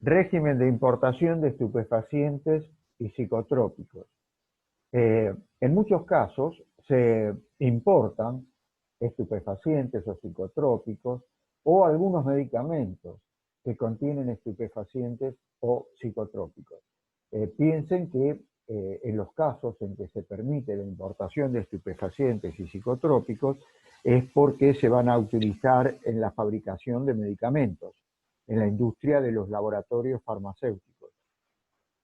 Régimen de importación de estupefacientes y psicotrópicos. En muchos casos se importan estupefacientes o psicotrópicos o algunos medicamentos que contienen estupefacientes o psicotrópicos. Piensen que en los casos en que se permite la importación de estupefacientes y psicotrópicos es porque se van a utilizar en la fabricación de medicamentos, en la industria de los laboratorios farmacéuticos.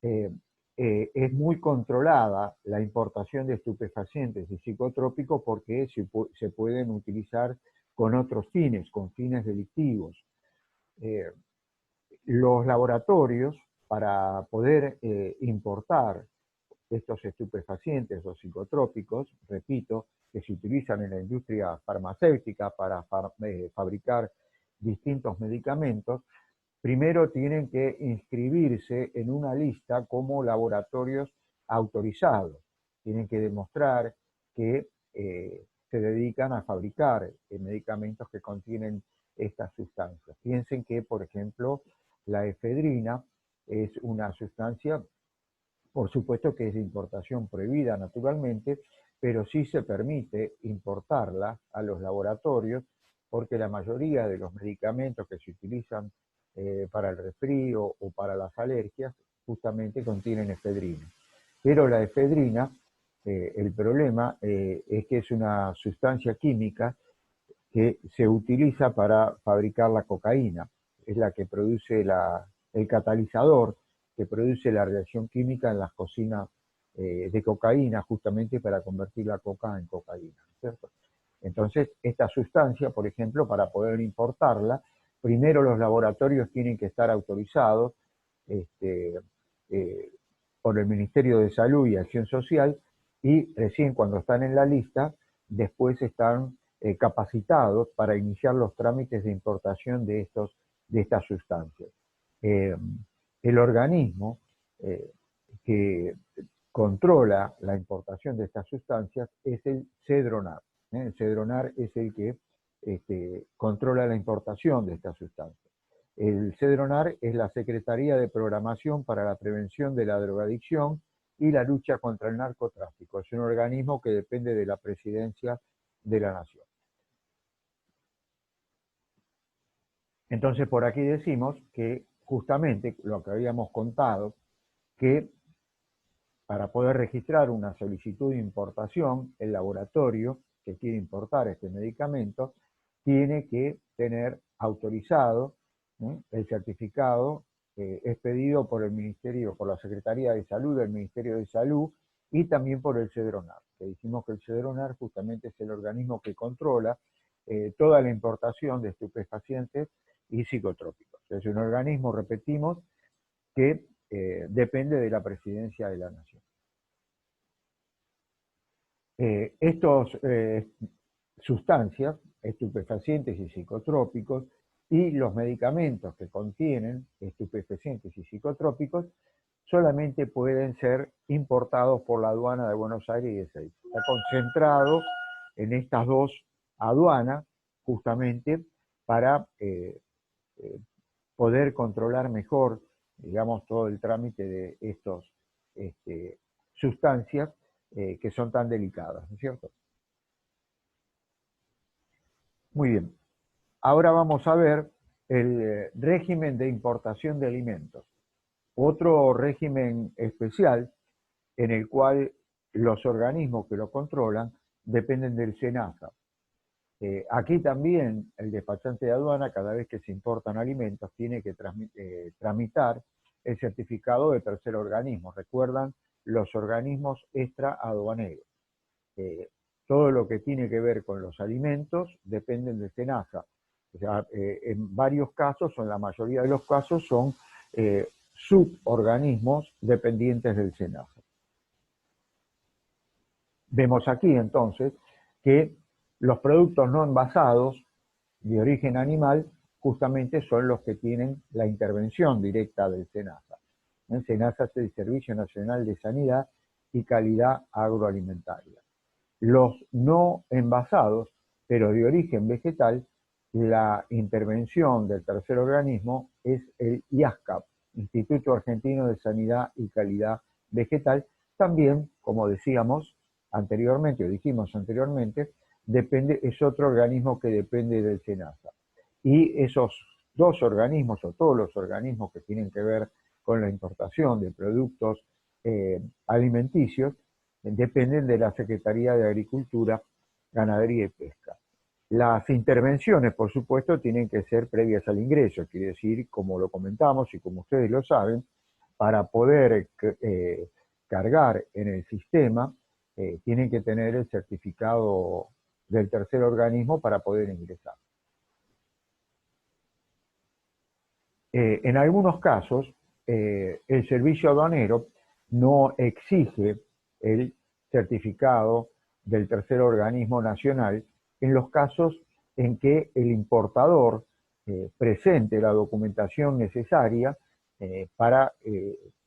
Es muy controlada la importación de estupefacientes y psicotrópicos porque se pueden utilizar con otros fines, con fines delictivos. Los laboratorios, para poder importar estos estupefacientes o psicotrópicos, repito, que se utilizan en la industria farmacéutica para fabricar distintos medicamentos, primero tienen que inscribirse en una lista como laboratorios autorizados. Tienen que demostrar que se dedican a fabricar medicamentos que contienen estas sustancias. Piensen que, por ejemplo, la efedrina es una sustancia, por supuesto que es de importación prohibida naturalmente, pero sí se permite importarla a los laboratorios porque la mayoría de los medicamentos que se utilizan para el resfrío o para las alergias justamente contienen efedrina. Pero la efedrina, el problema es que es una sustancia química que se utiliza para fabricar la cocaína. Es la que produce el catalizador que produce la reacción química en las cocinas de cocaína, justamente para convertir la coca en cocaína, ¿cierto? Entonces, esta sustancia, por ejemplo, para poder importarla, primero los laboratorios tienen que estar autorizados por el Ministerio de Salud y Acción Social, y recién cuando están en la lista, después están capacitados para iniciar los trámites de importación de estas sustancias. El organismo que controla la importación de estas sustancias es el CEDRONAR. El CEDRONAR es el que controla la importación de estas sustancias. El CEDRONAR es la Secretaría de Programación para la Prevención de la Drogadicción y la Lucha contra el Narcotráfico. Es un organismo que depende de la Presidencia de la Nación. Entonces, por aquí decimos que justamente lo que habíamos contado, que para poder registrar una solicitud de importación, el laboratorio que quiere importar este medicamento tiene que tener autorizado el certificado expedido por el Ministerio, por la Secretaría de Salud del Ministerio de Salud y también por el CEDRONAR, que dijimos que el CEDRONAR justamente es el organismo que controla toda la importación de estupefacientes y psicotrópicos. Es un organismo, repetimos, que depende de la Presidencia de la Nación. Estos sustancias, estupefacientes y psicotrópicos, y los medicamentos que contienen estupefacientes y psicotrópicos solamente pueden ser importados por la aduana de Buenos Aires y Ezeiza. Está concentrado en estas dos aduanas justamente para poder controlar mejor, digamos, todo el trámite de estas sustancias que son tan delicadas, ¿no es cierto? Muy bien. Ahora vamos a ver el régimen de importación de alimentos. Otro régimen especial en el cual los organismos que lo controlan dependen del SENASA. Aquí también el despachante de aduana, cada vez que se importan alimentos, tiene que tramitar el certificado de tercer organismo. Recuerdan los organismos extraaduaneros. Todo lo que tiene que ver con los alimentos dependen del SENASA. O sea, en varios casos, o en la mayoría de los casos, son suborganismos dependientes del SENASA. Vemos aquí entonces que los productos no envasados de origen animal justamente son los que tienen la intervención directa del SENASA. El SENASA es el Servicio Nacional de Sanidad y Calidad Agroalimentaria. Los no envasados, pero de origen vegetal, la intervención del tercer organismo es el IASCAP, Instituto Argentino de Sanidad y Calidad Vegetal, también, como decíamos anteriormente, o dijimos anteriormente, es otro organismo que depende del SENASA. Y esos dos organismos, o todos los organismos que tienen que ver con la importación de productos alimenticios, dependen de la Secretaría de Agricultura, Ganadería y Pesca. Las intervenciones, por supuesto, tienen que ser previas al ingreso, quiere decir, como lo comentamos y como ustedes lo saben, para poder cargar en el sistema, tienen que tener el certificado del tercer organismo para poder ingresar. En algunos casos, el servicio aduanero no exige el certificado del tercer organismo nacional en los casos en que el importador presente la documentación necesaria para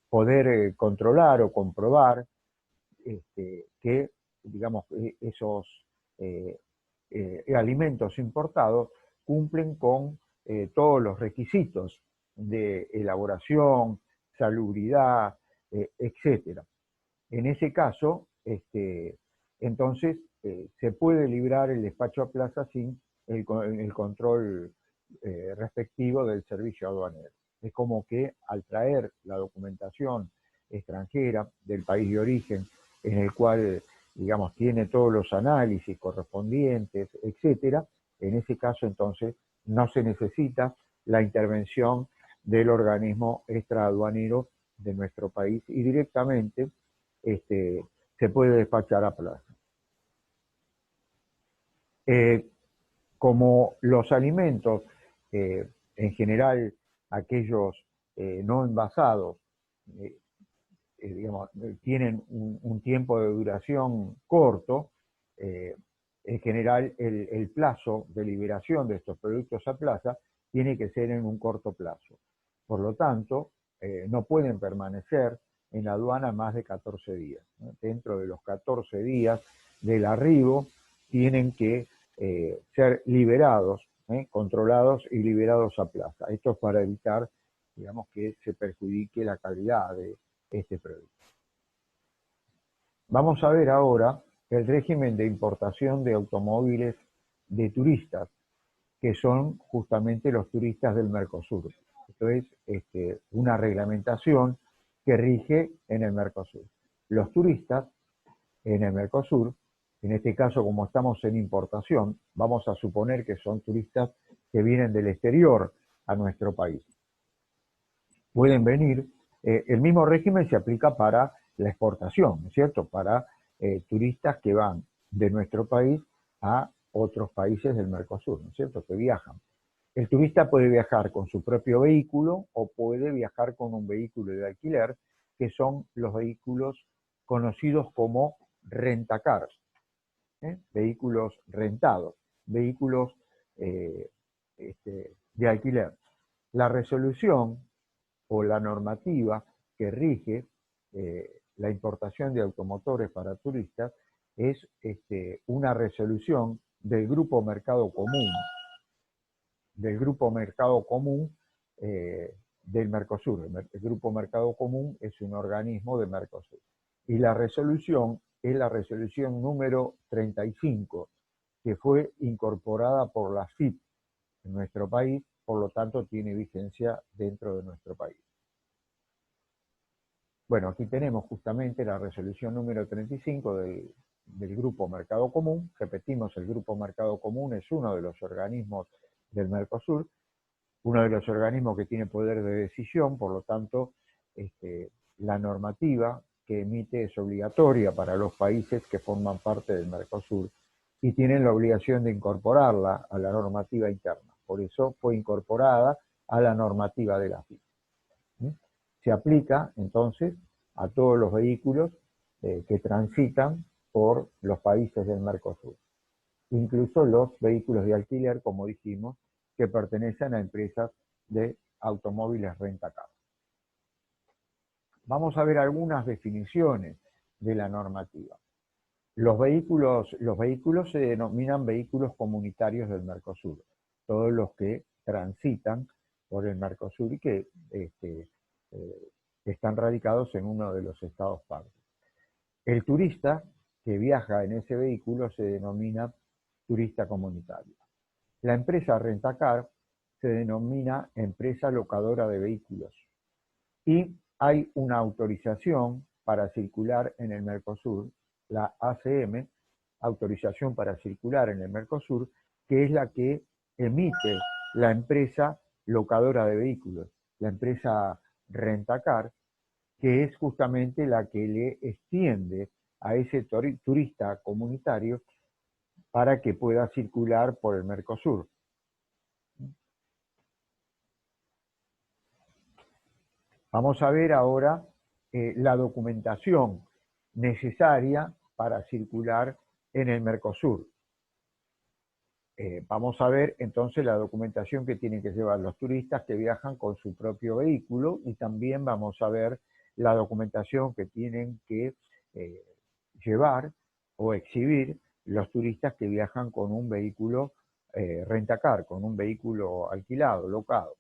poder controlar o comprobar que, digamos, esos alimentos importados cumplen con todos los requisitos de elaboración, salubridad, etc. En ese caso, entonces se puede librar el despacho a plaza sin el control respectivo del servicio aduanero. Es como que al traer la documentación extranjera del país de origen, en el cual, digamos, tiene todos los análisis correspondientes, etcétera, en ese caso entonces no se necesita la intervención del organismo extraaduanero de nuestro país y directamente se puede despachar a plaza. Como los alimentos, en general aquellos no envasados, digamos, tienen un tiempo de duración corto, en general el plazo de liberación de estos productos a plaza tiene que ser en un corto plazo. Por lo tanto, no pueden permanecer en la aduana más de 14 días. ¿No? Dentro de los 14 días del arribo tienen que ser liberados, controlados y liberados a plaza. Esto es para evitar, digamos, que se perjudique la calidad de este producto. Vamos a ver ahora el régimen de importación de automóviles de turistas, que son justamente los turistas del Mercosur. Esto es una reglamentación que rige en el Mercosur. Los turistas en el Mercosur, en este caso como estamos en importación, vamos a suponer que son turistas que vienen del exterior a nuestro país. Pueden venir, el mismo régimen se aplica para la exportación, ¿no es cierto? Para turistas que van de nuestro país a otros países del Mercosur, ¿no es cierto? Que viajan. El turista puede viajar con su propio vehículo o puede viajar con un vehículo de alquiler, que son los vehículos conocidos como rentacars, vehículos rentados, vehículos de alquiler. La resolución o la normativa que rige la importación de automotores para turistas es una resolución del Grupo Mercado Común, del Mercosur. El Grupo Mercado Común es un organismo de Mercosur. Y la resolución es la resolución número 35, que fue incorporada por la FIP en nuestro país, por lo tanto tiene vigencia dentro de nuestro país. Bueno, aquí tenemos justamente la resolución número 35 del Grupo Mercado Común. Repetimos, el Grupo Mercado Común es uno de los organismos del Mercosur, uno de los organismos que tiene poder de decisión, por lo tanto, la normativa que emite es obligatoria para los países que forman parte del Mercosur y tienen la obligación de incorporarla a la normativa interna. Por eso fue incorporada a la normativa de la FIP. Se aplica, entonces, a todos los vehículos que transitan por los países del Mercosur, incluso los vehículos de alquiler, como dijimos, que pertenecen a empresas de automóviles rentacar. Vamos a ver algunas definiciones de la normativa. Los vehículos se denominan vehículos comunitarios del Mercosur, todos los que transitan por el Mercosur y que que están radicados en uno de los estados parte. El turista que viaja en ese vehículo se denomina turista comunitario. La empresa Rentacar se denomina empresa locadora de vehículos y hay una autorización para circular en el Mercosur, la ACM, autorización para circular en el Mercosur, que es la que emite la empresa locadora de vehículos, la empresa Rentacar, que es justamente la que le extiende a ese turista comunitario para que pueda circular por el Mercosur. Vamos a ver ahora la documentación necesaria para circular en el Mercosur. Vamos a ver entonces la documentación que tienen que llevar los turistas que viajan con su propio vehículo y también vamos a ver la documentación que tienen que llevar o exhibir los turistas que viajan con un vehículo rentacar, con un vehículo alquilado, locado.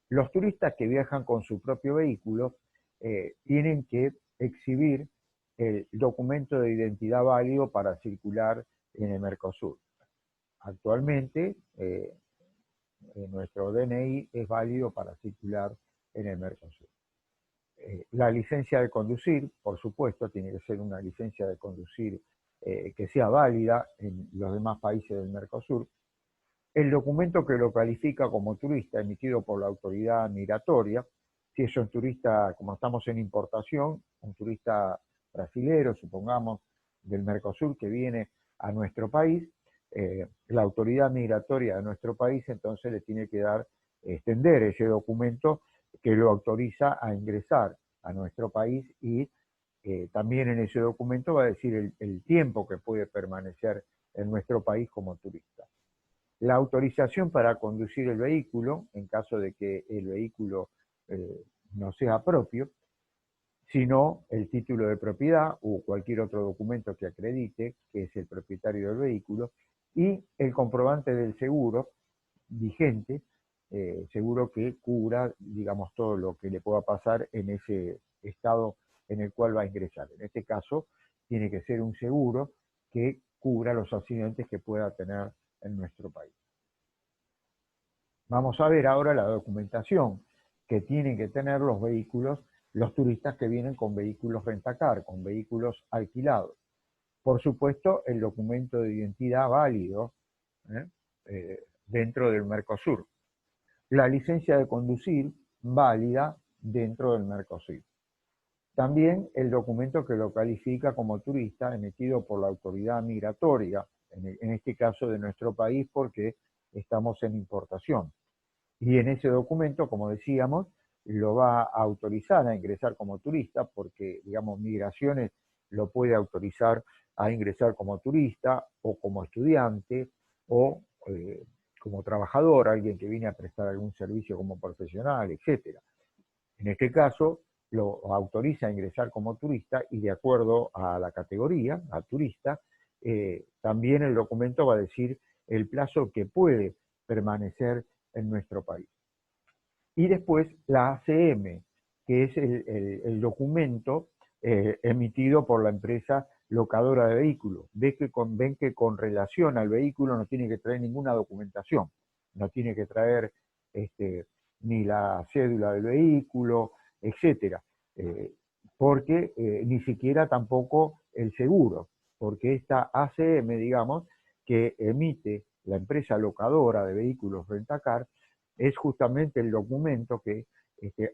Los turistas que viajan con su propio vehículo tienen que exhibir el documento de identidad válido para circular en el Mercosur. Actualmente, nuestro DNI es válido para circular en el Mercosur. La licencia de conducir, por supuesto, tiene que ser una licencia de conducir que sea válida en los demás países del Mercosur. El documento que lo califica como turista emitido por la autoridad migratoria, si es un turista, como estamos en importación, un turista brasilero, supongamos, del Mercosur que viene a nuestro país, la autoridad migratoria de nuestro país entonces le tiene que extender ese documento que lo autoriza a ingresar a nuestro país y también en ese documento va a decir el tiempo que puede permanecer en nuestro país como turista. La autorización para conducir el vehículo, en caso de que el vehículo no sea propio, sino el título de propiedad o cualquier otro documento que acredite que es el propietario del vehículo, y el comprobante del seguro vigente, seguro que cubra, digamos, todo lo que le pueda pasar en ese estado en el cual va a ingresar. En este caso, tiene que ser un seguro que cubra los accidentes que pueda tener en nuestro país. Vamos a ver ahora la documentación que tienen que tener los vehículos, los turistas que vienen con vehículos rentacar, con vehículos alquilados. Por supuesto, el documento de identidad válido dentro del Mercosur. La licencia de conducir válida dentro del Mercosur. También el documento que lo califica como turista emitido por la autoridad migratoria, en este caso de nuestro país porque estamos en importación. Y en ese documento, como decíamos, lo va a autorizar a ingresar como turista porque, digamos, Migraciones lo puede autorizar a ingresar como turista o como estudiante o como trabajador, alguien que viene a prestar algún servicio como profesional, etc. En este caso, lo autoriza a ingresar como turista y de acuerdo a la categoría, a turista, también el documento va a decir el plazo que puede permanecer en nuestro país. Y después la ACM, que es el documento emitido por la empresa locadora de vehículos. Ven que con relación al vehículo no tiene que traer ninguna documentación, no tiene que traer ni la cédula del vehículo, etcétera, porque ni siquiera tampoco el seguro, porque esta ACM, digamos, que emite la empresa locadora de vehículos Rentacar, es justamente el documento que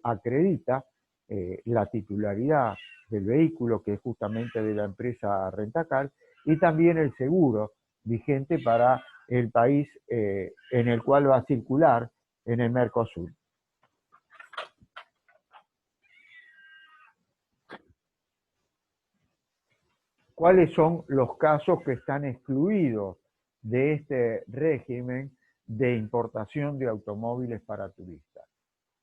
acredita la titularidad del vehículo, que es justamente de la empresa Rentacar, y también el seguro vigente para el país en el cual va a circular en el Mercosur. ¿Cuáles son los casos que están excluidos de este régimen de importación de automóviles para turistas?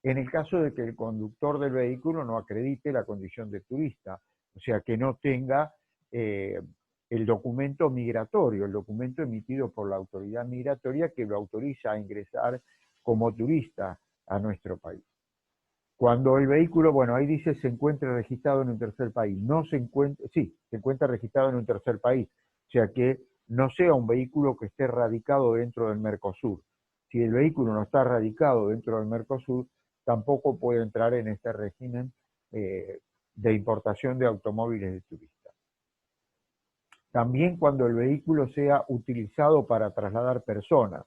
En el caso de que el conductor del vehículo no acredite la condición de turista, o sea, que no tenga el documento migratorio, el documento emitido por la autoridad migratoria que lo autoriza a ingresar como turista a nuestro país. Cuando el vehículo, bueno, ahí dice se encuentra registrado en un tercer país. No se encuentra, sí, se encuentra registrado en un tercer país. O sea que no sea un vehículo que esté radicado dentro del Mercosur. Si el vehículo no está radicado dentro del Mercosur, tampoco puede entrar en este régimen de importación de automóviles de turistas. También cuando el vehículo sea utilizado para trasladar personas.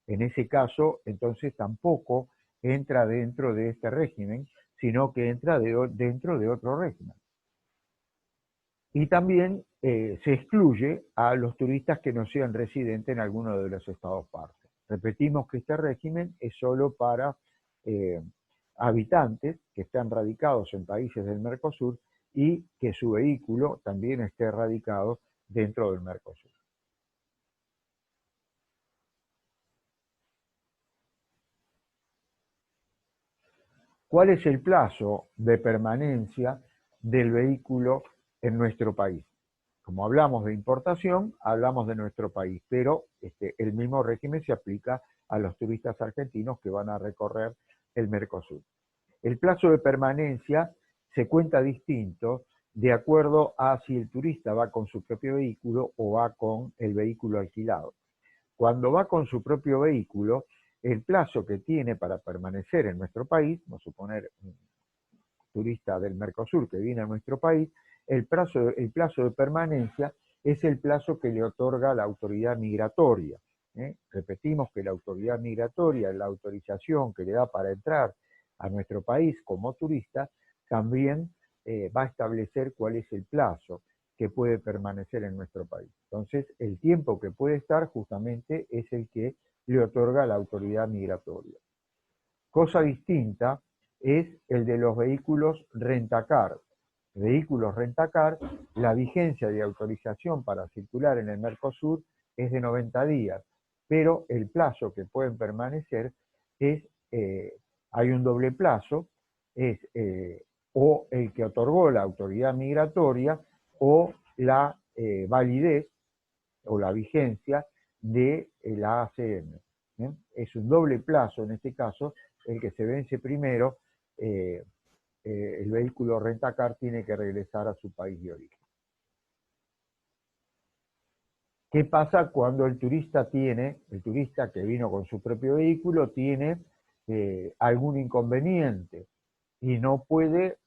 En ese caso, entonces tampoco entra dentro de este régimen, sino que entra dentro de otro régimen. Y también se excluye a los turistas que no sean residentes en alguno de los estados partes. Repetimos que este régimen es solo para habitantes que están radicados en países del Mercosur y que su vehículo también esté radicado dentro del Mercosur. ¿Cuál es el plazo de permanencia del vehículo en nuestro país? Como hablamos de importación, hablamos de nuestro país, pero el mismo régimen se aplica a los turistas argentinos que van a recorrer el Mercosur. El plazo de permanencia se cuenta distinto de acuerdo a si el turista va con su propio vehículo o va con el vehículo alquilado. Cuando va con su propio vehículo, el plazo que tiene para permanecer en nuestro país, vamos a suponer un turista del Mercosur que viene a nuestro país, el plazo de permanencia es el plazo que le otorga la autoridad migratoria. Repetimos que la autoridad migratoria, la autorización que le da para entrar a nuestro país como turista, también va a establecer cuál es el plazo que puede permanecer en nuestro país. Entonces, el tiempo que puede estar justamente es el que le otorga la autoridad migratoria. Cosa distinta es el de los vehículos rentacar. Vehículos rentacar, la vigencia de autorización para circular en el Mercosur es de 90 días, pero el plazo que pueden permanecer es, hay un doble plazo, es o el que otorgó la autoridad migratoria o la validez o la vigencia de la ACM. Es un doble plazo en este caso, el que se vence primero, el vehículo rentacar tiene que regresar a su país de origen. ¿Qué pasa cuando el turista que vino con su propio vehículo, tiene algún inconveniente y no puede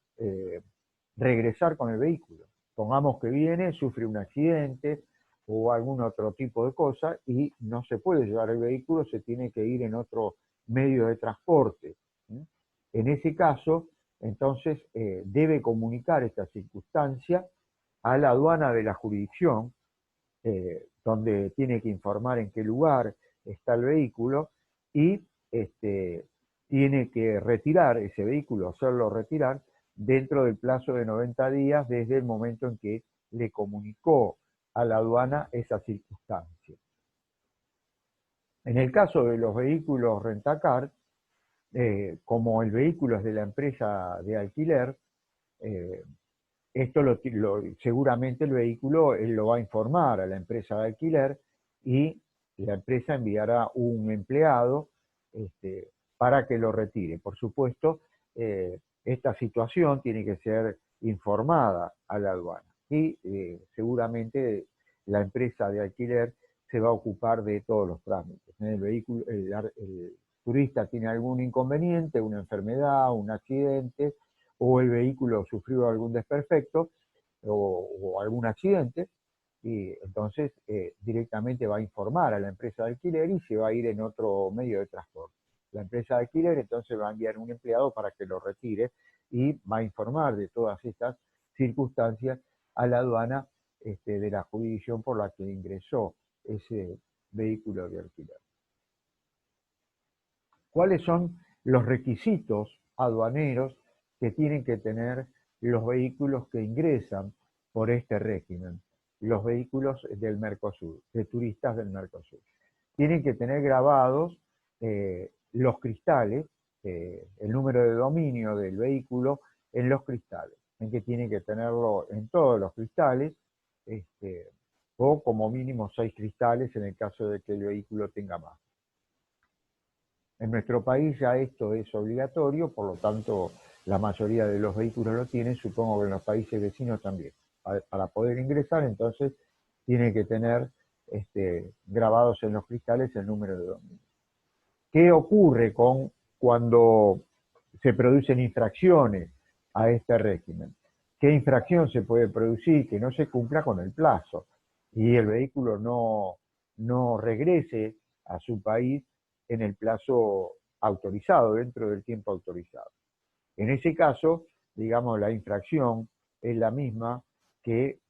regresar con el vehículo? Pongamos que viene, sufre un accidente o algún otro tipo de cosa y no se puede llevar el vehículo, se tiene que ir en otro medio de transporte. En ese caso, entonces, debe comunicar esta circunstancia a la aduana de la jurisdicción, donde tiene que informar en qué lugar está el vehículo y tiene que retirar ese vehículo, hacerlo retirar dentro del plazo de 90 días desde el momento en que le comunicó a la aduana esa circunstancia. En el caso de los vehículos rentacar, como el vehículo es de la empresa de alquiler, esto seguramente el vehículo él lo va a informar a la empresa de alquiler y la empresa enviará un empleado para que lo retire. Por supuesto, esta situación tiene que ser informada a la aduana y seguramente la empresa de alquiler se va a ocupar de todos los trámites. El turista tiene algún inconveniente, una enfermedad, un accidente, o el vehículo sufrió algún desperfecto o algún accidente, y entonces directamente va a informar a la empresa de alquiler y se va a ir en otro medio de transporte. La empresa de alquiler entonces va a enviar un empleado para que lo retire y va a informar de todas estas circunstancias a la aduana de la jurisdicción por la que ingresó ese vehículo de alquiler. ¿Cuáles son los requisitos aduaneros que tienen que tener los vehículos que ingresan por este régimen? Los vehículos del Mercosur, de turistas del Mercosur. Tienen que tener grabados los cristales, el número de dominio del vehículo en los cristales, en que tienen que tenerlo en todos los cristales, o como mínimo 6 cristales en el caso de que el vehículo tenga más. En nuestro país ya esto es obligatorio, por lo tanto la mayoría de los vehículos lo tienen, supongo que en los países vecinos también. Para poder ingresar, entonces, tiene que tener grabados en los cristales el número de dominio. ¿Qué ocurre cuando se producen infracciones a este régimen? ¿Qué infracción se puede producir que no se cumpla con el plazo y el vehículo no regrese a su país en el plazo autorizado, dentro del tiempo autorizado? En ese caso, digamos, la infracción es la misma que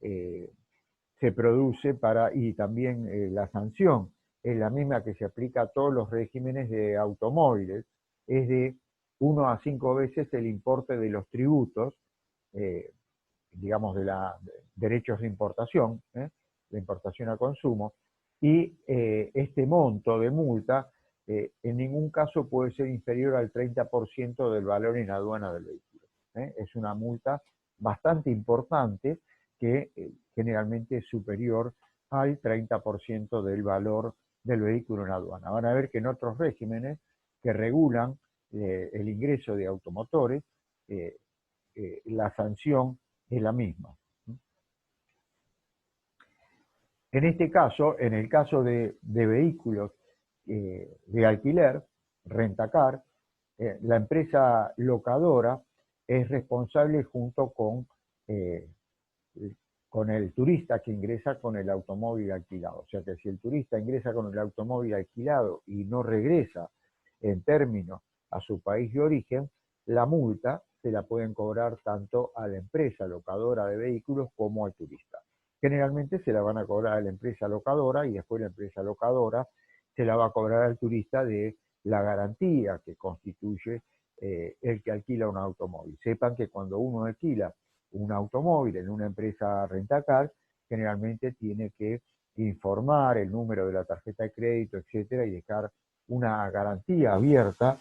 se produce y también la sanción es la misma que se aplica a todos los regímenes de automóviles, es de 1 a 5 veces el importe de los tributos, digamos, de derechos de importación a consumo, y este monto de multa en ningún caso puede ser inferior al 30% del valor en aduana del vehículo. Es una multa bastante importante que generalmente es superior al 30% del valor del vehículo en aduana. Van a ver que en otros regímenes que regulan el ingreso de automotores, la sanción es la misma. En este caso, en el caso de vehículos de alquiler, rentacar, la empresa locadora es responsable junto con el turista que ingresa con el automóvil alquilado. O sea que si el turista ingresa con el automóvil alquilado y no regresa en términos a su país de origen, la multa se la pueden cobrar tanto a la empresa locadora de vehículos como al turista. Generalmente se la van a cobrar a la empresa locadora y después la empresa locadora se la va a cobrar al turista de la garantía que constituye el que alquila un automóvil. Sepan que cuando uno alquila un automóvil en una empresa rentacar, generalmente tiene que informar el número de la tarjeta de crédito, etcétera, y dejar una garantía abierta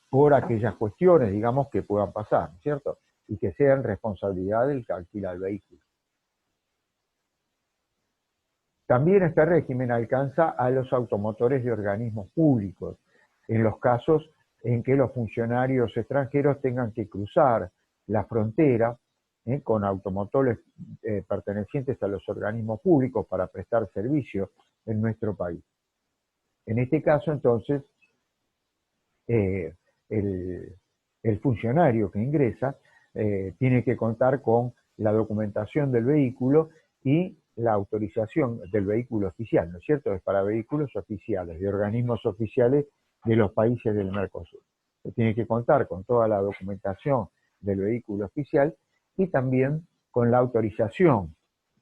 por aquellas cuestiones, digamos, que puedan pasar, ¿cierto? Y que sean responsabilidad del que alquila el vehículo. También este régimen alcanza a los automotores de organismos públicos, en los casos en que los funcionarios extranjeros tengan que cruzar la frontera con automotores pertenecientes a los organismos públicos para prestar servicio en nuestro país. En este caso, entonces, el funcionario que ingresa tiene que contar con la documentación del vehículo y la autorización del vehículo oficial, ¿no es cierto? Es para vehículos oficiales, de organismos oficiales de los países del Mercosur. Tiene que contar con toda la documentación del vehículo oficial y también con la autorización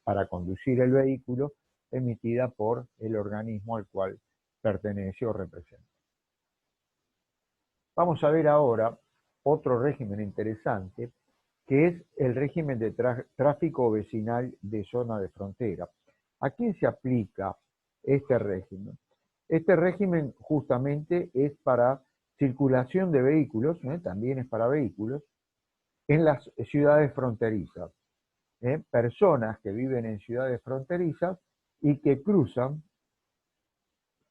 para conducir el vehículo emitida por el organismo al cual pertenece o representa. Vamos a ver ahora otro régimen interesante, que es el régimen de tráfico vecinal de zona de frontera. ¿A quién se aplica este régimen? Este régimen justamente es para circulación de vehículos, también es para vehículos, en las ciudades fronterizas. Personas que viven en ciudades fronterizas y que cruzan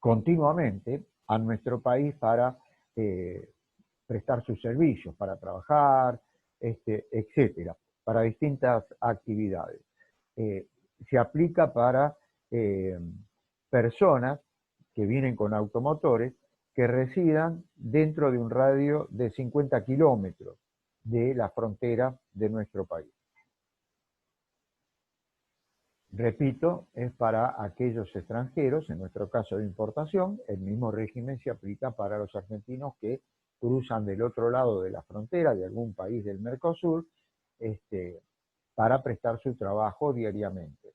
continuamente a nuestro país para prestar sus servicios, para trabajar, etcétera, para distintas actividades. Se aplica para personas que vienen con automotores que residan dentro de un radio de 50 kilómetros de la frontera de nuestro país. Repito, es para aquellos extranjeros, en nuestro caso de importación. El mismo régimen se aplica para los argentinos que cruzan del otro lado de la frontera de algún país del Mercosur para prestar su trabajo diariamente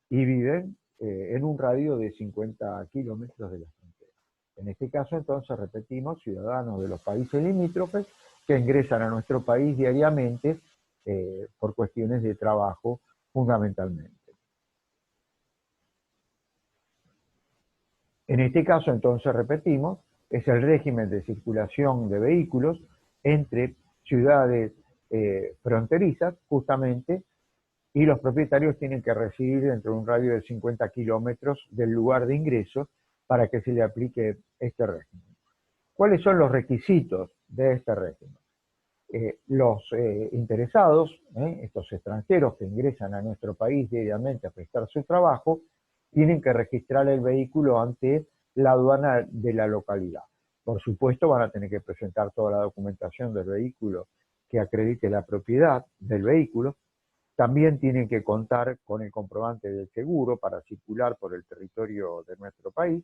y viven en un radio de 50 kilómetros de la frontera. En este caso, entonces, repetimos, ciudadanos de los países limítrofes que ingresan a nuestro país diariamente por cuestiones de trabajo fundamentalmente. En este caso, entonces, repetimos, es el régimen de circulación de vehículos entre ciudades fronterizas, justamente, y los propietarios tienen que residir dentro de un radio de 50 kilómetros del lugar de ingreso para que se le aplique este régimen. ¿Cuáles son los requisitos de este régimen? Los interesados, estos extranjeros que ingresan a nuestro país diariamente a prestar su trabajo, tienen que registrar el vehículo ante la aduana de la localidad. Por supuesto, van a tener que presentar toda la documentación del vehículo que acredite la propiedad del vehículo. También tienen que contar con el comprobante del seguro para circular por el territorio de nuestro país,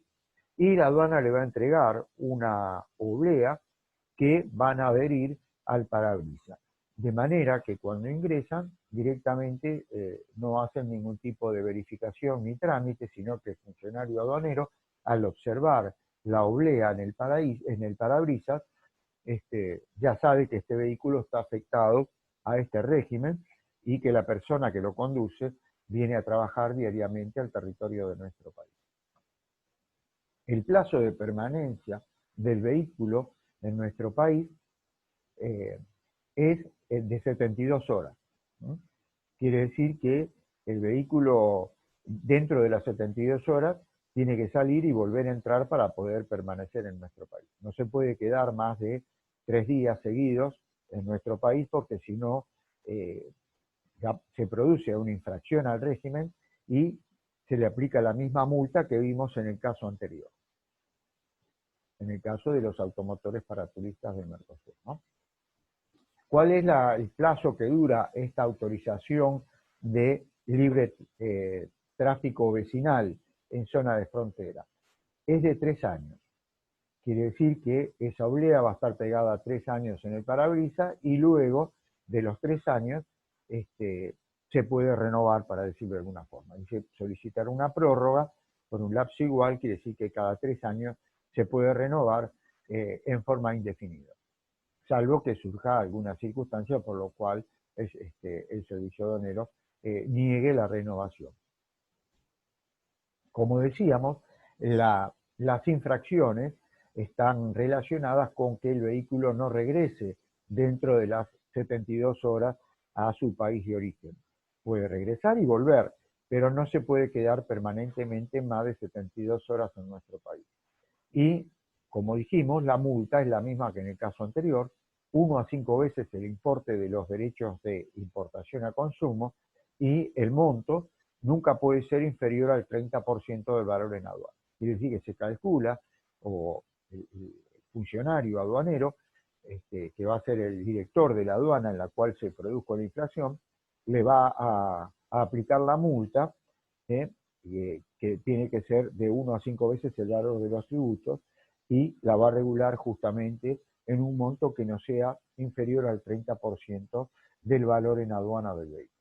y la aduana le va a entregar una oblea que van a adherir al parabrisas. De manera que cuando ingresan directamente no hacen ningún tipo de verificación ni trámite, sino que el funcionario aduanero, al observar la oblea en el parabrisas, ya sabe que este vehículo está afectado a este régimen y que la persona que lo conduce viene a trabajar diariamente al territorio de nuestro país. El plazo de permanencia del vehículo en nuestro país es de 72 horas. ¿No? Quiere decir que el vehículo dentro de las 72 horas tiene que salir y volver a entrar para poder permanecer en nuestro país. No se puede quedar más de 3 días seguidos en nuestro país, porque si no se produce una infracción al régimen y se le aplica la misma multa que vimos en el caso anterior, en el caso de los automotores para turistas del Mercosur, ¿no? ¿Cuál es el plazo que dura esta autorización de libre tráfico vecinal en zona de frontera? Es de 3 años. Quiere decir que esa oblea va a estar pegada 3 años en el parabrisas, y luego de los 3 años se puede renovar, para decirlo de alguna forma. Dice solicitar una prórroga por un lapso igual, quiere decir que cada 3 años se puede renovar en forma indefinida, salvo que surja alguna circunstancia por lo cual el servicio aduanero niegue la renovación. Como decíamos, las infracciones están relacionadas con que el vehículo no regrese dentro de las 72 horas a su país de origen. Puede regresar y volver, pero no se puede quedar permanentemente más de 72 horas en nuestro país. Y, como dijimos, la multa es la misma que en el caso anterior, 1 a 5 veces el importe de los derechos de importación a consumo, y el monto nunca puede ser inferior al 30% del valor en aduana. Quiere decir que se calcula, o el funcionario aduanero, que va a ser el director de la aduana en la cual se produjo la infracción, le va a aplicar la multa, que tiene que ser de 1 a 5 veces el valor de los tributos, y la va a regular justamente en un monto que no sea inferior al 30% del valor en aduana del vehículo.